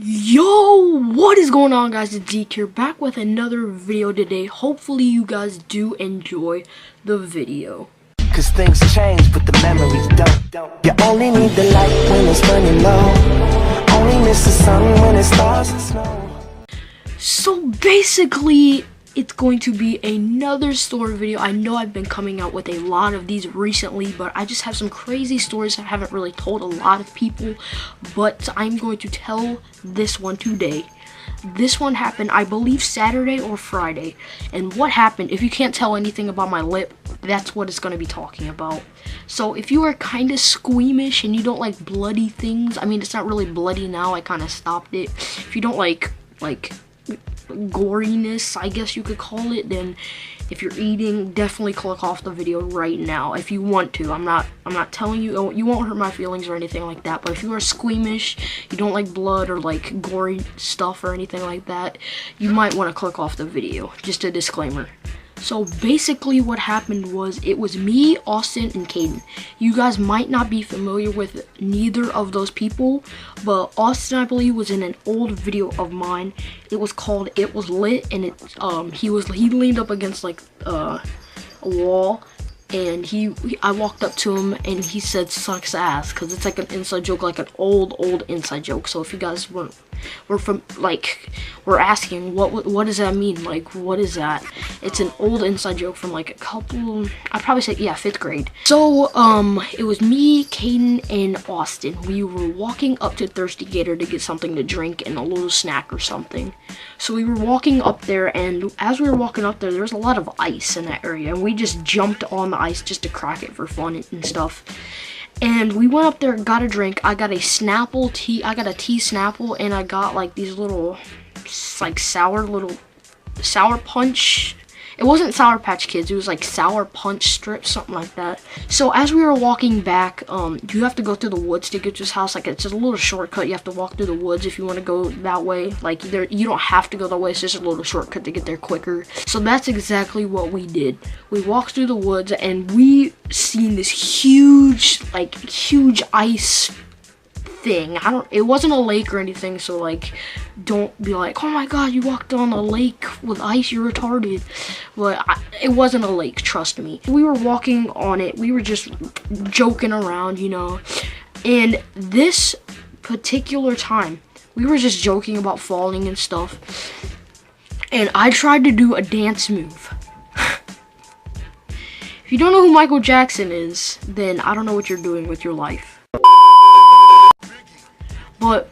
Yo, what is going on, guys? It's Zeke here, back with another video today. Hopefully you guys do enjoy the video. Cause things change, but the memories don't. You only need the light when it's burning low. Only miss the sun when it starts to snow. So basically, it's going to be another story video. I know I've been coming out with a lot of these recently, but I just have some crazy stories I haven't really told a lot of people, but I'm going to tell this one today. This one happened, I believe, Saturday or Friday. And what happened, if you can't tell anything about my lip, that's what it's going to be talking about. So if you are kind of squeamish and you don't like bloody things, I mean, it's not really bloody now, I kind of stopped it. If you don't like goriness, I guess you could call it, then if you're eating, definitely click off the video right now if you want to. I'm not telling you, you won't hurt my feelings or anything like that, but if you are squeamish, you don't like blood or like gory stuff or anything like that, you might want to click off the video. Just a disclaimer. So basically what happened was, it was me, Austin, and Caden. You guys might not be familiar with neither of those people, but Austin, I believe, was in an old video of mine. It was called It Was Lit, and he leaned up against like a wall, and I walked up to him and he said sucks ass, because it's like an inside joke, like an old inside joke. So if you guys were asking what does that mean, like what is that, it's an old inside joke from like a couple, I'd probably say, yeah, 5th grade. So it was me, Caden, and Austin. We were walking up to Thirsty Gator to get something to drink and a little snack or something. So we were walking up there, and as we were walking up there was a lot of ice in that area, and we just jumped on the ice just to crack it for fun and stuff. And we went up there, got a drink. I got a Snapple tea. I got a tea Snapple, and I got like these little, like sour punch. It wasn't Sour Patch Kids. It was like Sour Punch strips, something like that. So as we were walking back, you have to go through the woods to get to his house. Like, it's just a little shortcut. You have to walk through the woods if you want to go that way. Like, you don't have to go that way. It's just a little shortcut to get there quicker. So that's exactly what we did. We walked through the woods, and we seen this huge ice thing. It wasn't a lake or anything, so like, don't be like, oh my god, you walked on a lake with ice, you're retarded. But it wasn't a lake, trust me. We were walking on it, we were just joking around, you know. And this particular time, we were just joking about falling and stuff, and I tried to do a dance move. If you don't know who Michael Jackson is, then I don't know what you're doing with your life. But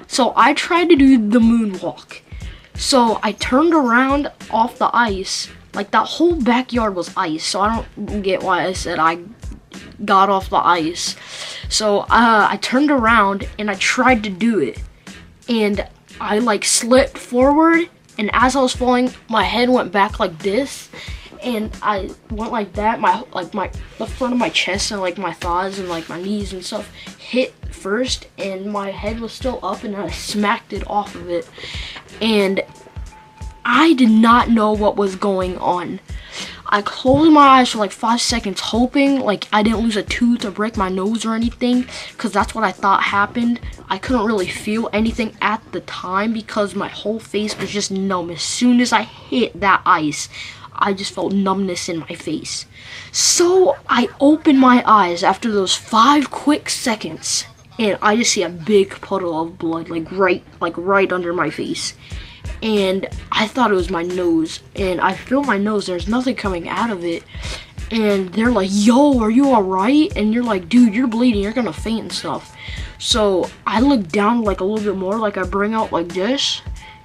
so I tried to do the moonwalk. So I turned around off the ice. Like, that whole backyard was ice, so I don't get why I said I got off the ice. So I turned around and I tried to do it, and I like slipped forward, and as I was falling, my head went back like this, and I went like that. The front of my chest and like my thighs and like my knees and stuff hit first, and my head was still up, and I smacked it off of it. And I did not know what was going on. I closed my eyes for like 5 seconds, hoping like I didn't lose a tooth or break my nose or anything, because that's what I thought happened. I couldn't really feel anything at the time because my whole face was just numb. As soon as I hit that ice, I just felt numbness in my face. So I opened my eyes after those 5 quick seconds, and I just see a big puddle of blood, like right under my face. And I thought it was my nose, and I feel my nose, there's nothing coming out of it. And they're like, yo, are you alright? And you're like, dude, you're bleeding, you're gonna faint and stuff. So I look down like a little bit more, like I bring out like this,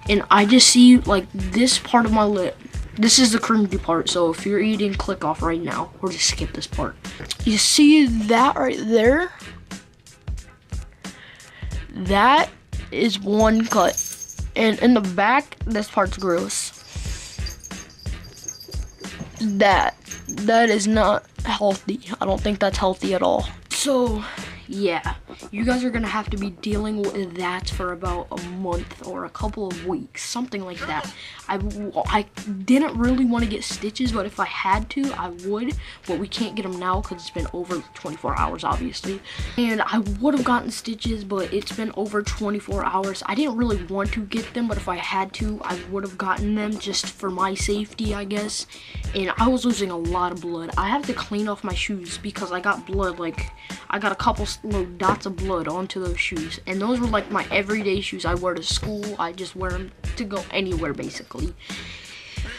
and I just see like this part of my lip. This is the cringy part, so if you're eating, click off right now, or just skip this part. You see that right there? That is one cut. And in the back, this part's gross. That is not healthy. I don't think that's healthy at all. So, yeah. you guys are gonna have to be dealing with that for about a month or a couple of weeks, something like that. I didn't really want to get stitches, but if I had to, I would. But we can't get them now because it's been over 24 hours, obviously. And I would have gotten stitches, but it's been over 24 hours. I didn't really want to get them, but if I had to, I would have gotten them just for my safety, I guess. And I was losing a lot of blood. I had to clean off my shoes because I got blood, like I got a couple little dots of blood onto those shoes, and those were like my everyday shoes I wear to school. I just wear them to go anywhere basically.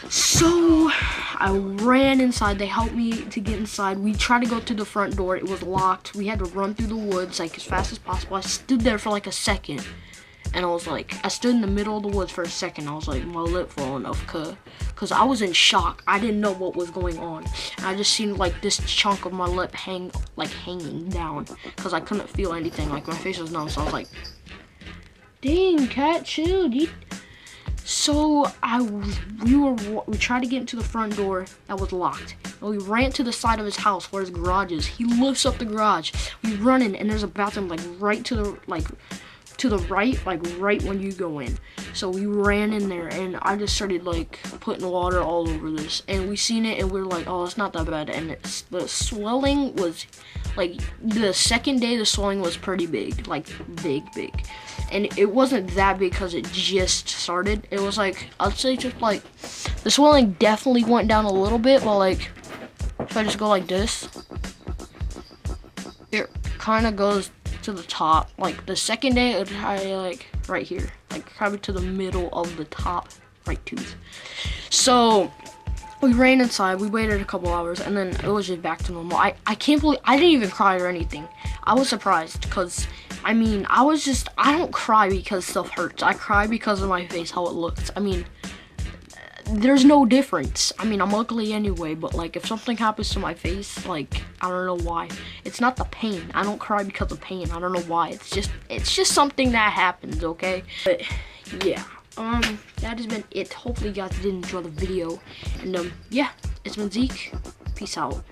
So I ran inside. They helped me to get inside. We tried to go to the front door. It was locked. We had to run through the woods like as fast as possible. I stood there for like a second, and I was like, I stood in the middle of the woods for a second. I was like, my lip falling off, cause I was in shock. I didn't know what was going on. And I just seen like this chunk of my lip hanging down, cause I couldn't feel anything. Like my face was numb. So I was like, dang, cat, chill, dude. So we tried to get into the front door that was locked. And we ran to the side of his house where his garage is. He lifts up the garage. We run in, and there's a bathroom like right to the right, like right when you go in. So we ran in there, and I just started like putting water all over this, and we seen it, and we were like, oh, it's not that bad. And the swelling was like, the second day the swelling was pretty big, like big, and it wasn't that big because it just started. It was like, I'd say just like the swelling definitely went down a little bit, but like if I just go like this, it kind of goes to the top. Like the second day, it had like right here, like probably to the middle of the top right tooth. So we ran inside. We waited a couple hours, and then it was just back to normal. I can't believe I didn't even cry or anything. I was surprised because I mean I don't cry because stuff hurts. I cry because of my face, how it looks. I mean, there's no difference. I mean, I'm ugly anyway, but like if something happens to my face, like I don't know why. It's not the pain. I don't cry because of pain. I don't know why. It's just something that happens, okay? But yeah, that has been it. Hopefully you guys did enjoy the video, and yeah, it's been Zeke. Peace out.